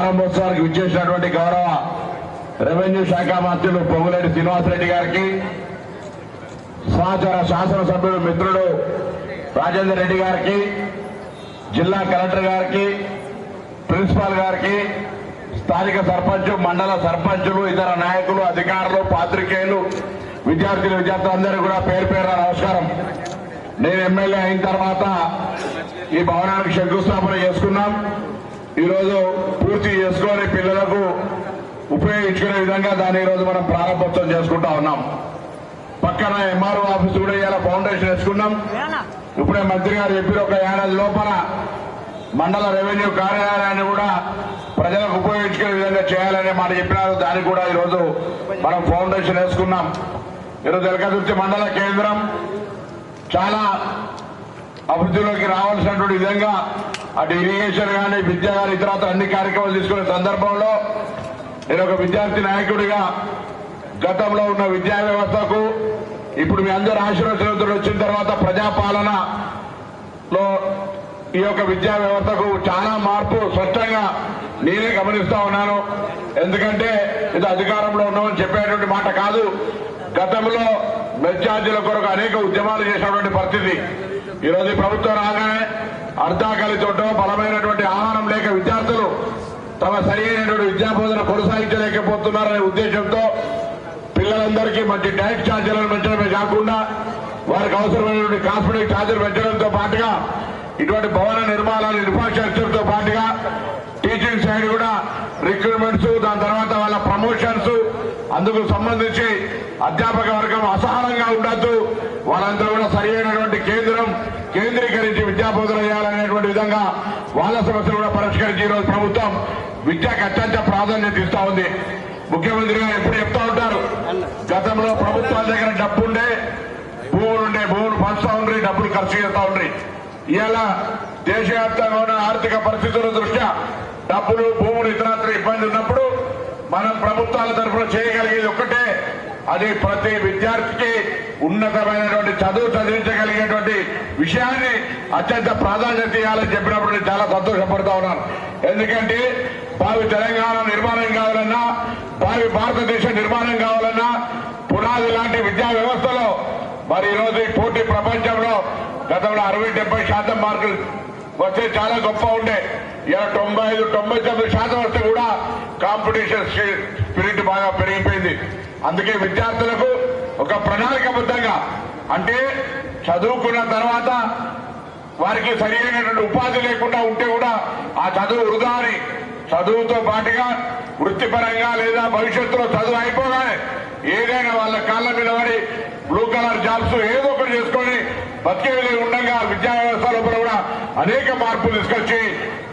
ప్రారంభోత్సవానికి విచ్చేసినటువంటి గౌరవ రెవెన్యూ శాఖ మంత్రులు పొంగులేటి శ్రీనివాసరెడ్డి గారికి, సహచర శాసనసభ్యుడు మిత్రుడు రాజేందర్ రెడ్డి గారికి, జిల్లా కలెక్టర్ గారికి, ప్రిన్సిపాల్ గారికి, స్థానిక సర్పంచ్, మండల సర్పంచులు, ఇతర నాయకులు, అధికారులు, పాత్రికేయులు, విద్యార్థులందరూ కూడా పేరు పేరున నమస్కారం. నేను ఎమ్మెల్యే అయిన తర్వాత ఈ భవనానికి శంకుస్థాపన చేసుకున్నాం. ఈరోజు పూర్తి చేసుకొని పిల్లలకు ఉపయోగించుకునే విధంగా దాన్ని ఈరోజు మనం ప్రారంభోత్సవం చేసుకుంటా ఉన్నాం. పక్కన ఎంఆర్ఓ ఆఫీస్ కూడా ఇలా ఫౌండేషన్ వేసుకున్నాం. ఇప్పుడే మంత్రి గారు చెప్పిన ఒక ఏడాది లోపల మండల రెవెన్యూ కార్యాలయాన్ని కూడా ప్రజలకు ఉపయోగించుకునే విధంగా చేయాలనే మాట చెప్పినారు. దానికి కూడా ఈరోజు మనం ఫౌండేషన్ వేసుకున్నాం. ఈరోజు ఎలకతుర్తి మండల కేంద్రం చాలా అభివృద్ధిలోకి రావాల్సినటువంటి విధంగా అటు ఇరిగేషన్ కానీ, విద్య కానీ, ఇతరత్ర అన్ని కార్యక్రమాలు తీసుకునే సందర్భంలో నేను ఒక విద్యార్థి నాయకుడిగా గతంలో ఉన్న విద్యా వ్యవస్థకు ఇప్పుడు మీ అందరూ ఆశీర్వచనతులు వచ్చిన తర్వాత ప్రజాపాలనలో ఈ యొక్క విద్యా వ్యవస్థకు చాలా మార్పు స్పష్టంగా నేనే గమనిస్తా ఉన్నాను. ఎందుకంటే ఇది అధికారంలో ఉన్నామని చెప్పేటువంటి మాట కాదు. గతంలో మెచ్చార్జీల కొరకు అనేక ఉద్యమాలు చేసినటువంటి పరిస్థితి. ఈరోజు ప్రభుత్వం రాగానే అర్ధాకలితోటో బలమైనటువంటి ఆహారం లేక విద్యార్థులు తమ సరైనటువంటి విద్యాబోధన కొనసాగించలేకపోతున్నారనే ఉద్దేశంతో పిల్లలందరికీ మంచి డైట్ ఛార్జీలను పెంచడమే కాకుండా వారికి అవసరమైనటువంటి కాస్మెటిక్ ఛార్జీలు పెంచడంతో పాటుగా ఇటువంటి భవన నిర్మాణాలు, ఇన్ఫ్రాస్ట్రక్చర్ తో పాటుగా టీచింగ్ సైడ్ కూడా రిక్రూట్మెంట్స్, దాని తర్వాత వాళ్ళ ప్రమోషన్స్, అందుకు సంబంధించి అధ్యాపక వర్గం అసహనంగా ఉండద్దు, వాళ్ళంతా కూడా సరైనటువంటి కేంద్రీకరించి విద్యాబోధన చేయాలనేటువంటి విధంగా వాళ్ళ సమస్యలు కూడా పరిష్కరించి ఈరోజు ప్రభుత్వం విద్యకు అత్యంత ప్రాధాన్యత ఇస్తా ఉంది. ముఖ్యమంత్రి గారు ఎప్పుడు చెప్తా ఉంటారు, గతంలో ప్రభుత్వాల దగ్గర డబ్బుండే, భూములు పంచుతా ఉండ్రి, డబ్బులు ఖర్చు చేస్తా ఉండ్రి. ఇలా దేశవ్యాప్తంగా ఉన్న ఆర్థిక పరిస్థితుల దృష్ట్యా డబ్బులు, భూములు, ఇతరత్ర ఇబ్బంది ఉన్నప్పుడు మనం ప్రభుత్వాల తరఫున చేయగలిగేది ఒక్కటే, అది ప్రతి విద్యార్థికి ఉన్నతమైనటువంటి చదువు చదివించగలిగేటువంటి విషయాన్ని అత్యంత ప్రాధాన్యత ఇవ్వాలని చెప్పినప్పుడు నేను చాలా సంతోషపడతా ఉన్నాను. ఎందుకంటే భావి తెలంగాణ నిర్మాణం కావాలన్నా, భావి భారతదేశం నిర్మాణం కావాలన్నా పునాది లాంటి విద్యా వ్యవస్థలో మరి ఈరోజు ఈ పోటీ ప్రపంచంలో గతంలో 60-70% మార్కులు వస్తే చాలా గొప్ప ఉండే. ఇలా 95-99% వస్తే కూడా కాంపిటీషన్ స్పిరిట్ బాగా పెరిగిపోయింది. అందుకే విద్యార్థులకు ఒక ప్రణాళికబద్ధంగా, అంటే చదువుకున్న తర్వాత వారికి సరైనటువంటి ఉపాధి లేకుండా ఉంటే కూడా ఆ చదువు వృధా అని, చదువుతో పాటుగా వృత్తిపరంగా లేదా భవిష్యత్తులో చదువు అయిపోగానే ఏదైనా వాళ్ళ కాళ్ళ మీద పడి బ్లూ కలర్ జాబ్స్ ఏదో ఒకటి చేసుకొని బతికే ఉండగా విద్యా వ్యవస్థ లోపల కూడా అనేక మార్పులు తీసుకొచ్చి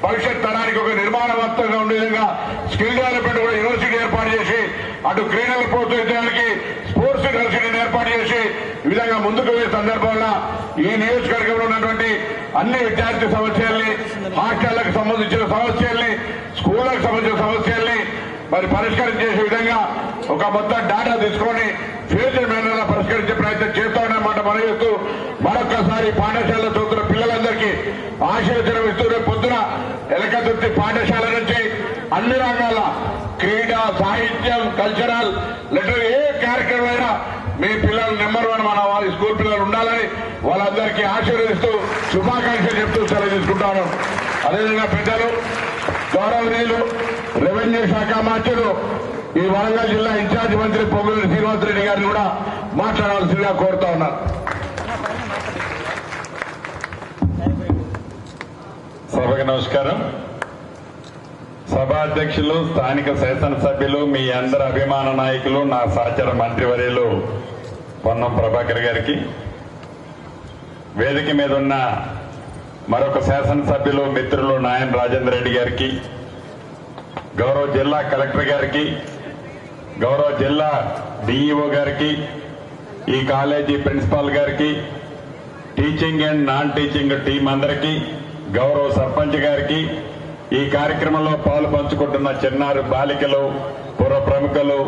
భవిష్యత్ తరానికి ఒక నిర్మాణవంతంగా ఉండే విధంగా స్కిల్ డెవలప్మెంట్ కూడా యూనివర్సిటీ ఏర్పాటు చేసి, అటు క్రీడలు ప్రోత్సహించడానికి స్పోర్ట్స్ యూనివర్సిటీని ఏర్పాటు చేసి ఈ విధంగా ముందుకు పోయే సందర్భంలో ఈ నియోజకవర్గంలో ఉన్నటువంటి అన్ని విద్యార్థి సమస్యల్ని, హాస్టళ్లకు సంబంధించిన సమస్యల్ని, స్కూళ్లకు సంబంధించిన సమస్యల్ని మరి పరిష్కరించే విధంగా ఒక మొత్తం డేటా తీసుకొని ఫ్యూచర్ మేనర్ లో పరిష్కరించే ప్రయత్నం చేస్తామన్నమాట. మనం చేస్తూ మరొకసారి పాఠశాలలో చదువుతున్న పిల్లలందరికీ ఆశీర్వచనం ఇస్తూ పొద్దున ఎలకతుర్తి పాఠశాల నుంచి అన్ని రంగాల క్రీడ, సాహిత్యం, కల్చరల్, లిటరీ ఏ కార్యక్రమం అయినా మీ పిల్లలు నెంబర్ 1 మన వాళ్ళ స్కూల్ పిల్లలు ఉండాలని వాళ్ళందరికీ ఆశీర్వదిస్తూ శుభాకాంక్షలు చెప్తూ సెలవు తీసుకుంటాను. అదేవిధంగా పెద్దలు గౌరవనీయులు రెవెన్యూ శాఖ మంత్రులు ఈ వరంగల్ జిల్లా ఇన్ఛార్జి మంత్రి పొంగులేటి శ్రీనివాసరెడ్డి గారిని కూడా మాట్లాడాల్సిందిగా కోరుతా ఉన్నారు. సభకు నమస్కారం. సభాధ్యక్షులు, స్థానిక శాసనసభ్యులు, మీ అందరి అభిమాన నాయకులు, నా సహచర మంత్రివర్యులు పొన్నం ప్రభాకర్ గారికి, వేదిక మీద ఉన్న మరొక శాసనసభ్యులు మిత్రులు నాయన రాజేందర్ రెడ్డి గారికి, గౌరవ జిల్లా కలెక్టర్ గారికి, గౌరవ జిల్లా డిఈఓ గారికి, ఈ కాలేజీ ప్రిన్సిపాల్ గారికి, teaching and non teaching team అందరికీ, గౌరవ సర్పంచ్ గారికి, ఈ కార్యక్రమంలో పాలు పంచుకుంటున్న చిన్నారి బాలికలు, పుర ప్రముఖులు,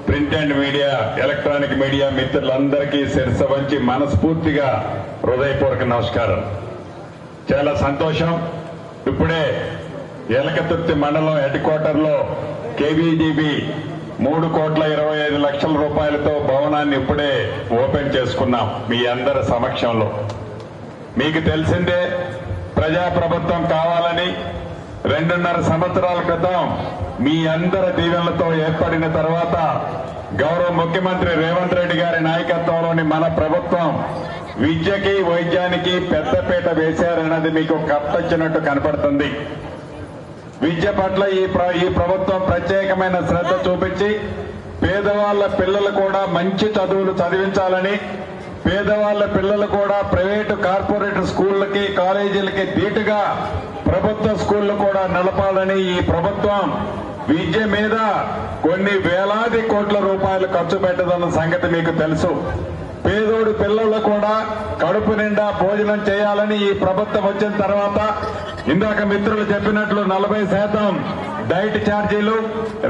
print and media, electronic media మిత్రులందరికీ శిరస వంచి మనస్ఫూర్తిగా హృదయపూర్వక నమస్కారం. చాలా సంతోషం. ఇప్పుడే ఎలకతుర్తి మండలం హెడ్ క్వార్టర్ లో కేవీజీబీ 3,25,00,000 రూపాయలతో భవనాన్ని ఇప్పుడే ఓపెన్ చేసుకున్నాం మీ అందరి సమక్షంలో. మీకు తెలిసిందే ప్రజాప్రభుత్వం కావాలని 2.5 సంవత్సరాల క్రితం మీ అందరి దీవెనలతో ఏర్పడిన తర్వాత గౌరవ ముఖ్యమంత్రి రేవంత్ రెడ్డి గారి నాయకత్వంలోని మన ప్రభుత్వం విద్యకి వైద్యానికి పెద్దపీట వేశారన్నది మీకు కట్టొచ్చినట్టు కనపడుతుంది. విద్య పట్ల ఈ ప్రభుత్వం ప్రత్యేకమైన శ్రద్ధ చూపించి పేదవాళ్ల పిల్లలు కూడా మంచి చదువులు చదివించాలని, పేదవాళ్ల పిల్లలు కూడా ప్రైవేటు కార్పొరేట్ స్కూళ్లకి కాలేజీలకి ధీటుగా ప్రభుత్వ స్కూళ్లు కూడా నడపాలని ఈ ప్రభుత్వం విద్య మీద కొన్ని వేలాది కోట్ల రూపాయలు ఖర్చు పెట్టదన్న సంగతి మీకు తెలుసు. పేదోడు పిల్లలు కూడా కడుపు నిండా భోజనం చేయాలని ఈ ప్రభుత్వం వచ్చిన తర్వాత ఇందాక మిత్రులు చెప్పినట్లు 40% డైట్ ఛార్జీలు,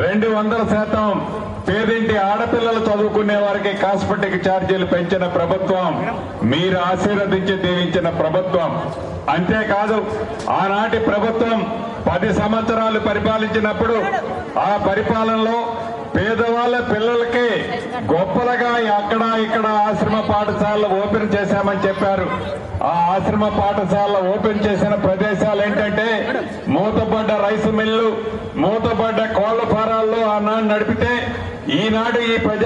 200% పేదింటి ఆడపిల్లలు చదువుకునే వారికి కాస్మెటిక్ ఛార్జీలు పెంచిన ప్రభుత్వం మీరు ఆశీర్వదించి దీవించిన ప్రభుత్వం. అంతేకాదు ఆనాటి ప్రభుత్వం 10 సంవత్సరాలు పరిపాలించినప్పుడు ఆ పరిపాలనలో పేదవాళ్ల పిల్లలకి గొప్పలుగా అక్కడ ఇక్కడ ఆశ్రమ పాఠశాలలు ఓపెన్ చేశామని చెప్పారు. ఆ ఆశ్రమ పాఠశాల ఓపెన్ చేసిన ప్రదేశాలు ఏంటంటే మూతబడ్డ రైసు మిల్లు, మూతబడ్డ కోళ్ల ఫారాల్లో ఆనాడు నడిపితే ఈనాడు ఈ ప్రజా